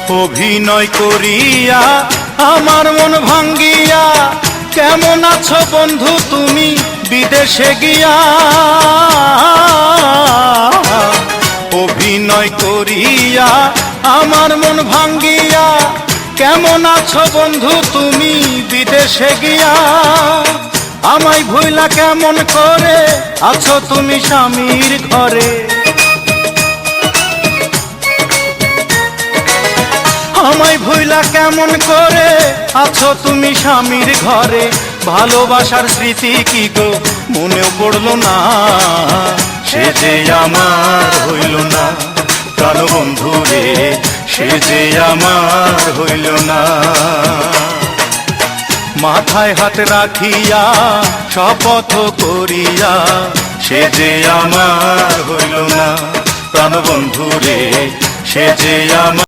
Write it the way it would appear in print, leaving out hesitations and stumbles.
অভিনয় করিয়া আমার মন ভাঙ্গিয়া কেমন আছো বন্ধু তুমি বিদেশে গিয়া। অভিনয় করিয়া আমার মন ভাঙ্গিয়া কেমন আছো বন্ধু তুমি বিদেশে গিয়া। আমায় ভুইলা কেমন করে আছো তুমি স্বামীর ঘরে। আমায় ভুইলা কেমন করে আছো তুমি স্বামীর ঘরে। ভালোবাসার স্মৃতি কি গো মনেও পড়লো না, সে যে আমার হইল না প্রাণবন্ধু রে, সে যে আমার হইল না। মাথায় হাত রাখিয়া শপথ করিয়া সে যে আমার হইল না প্রাণবন্ধু রে, সে যে আমার।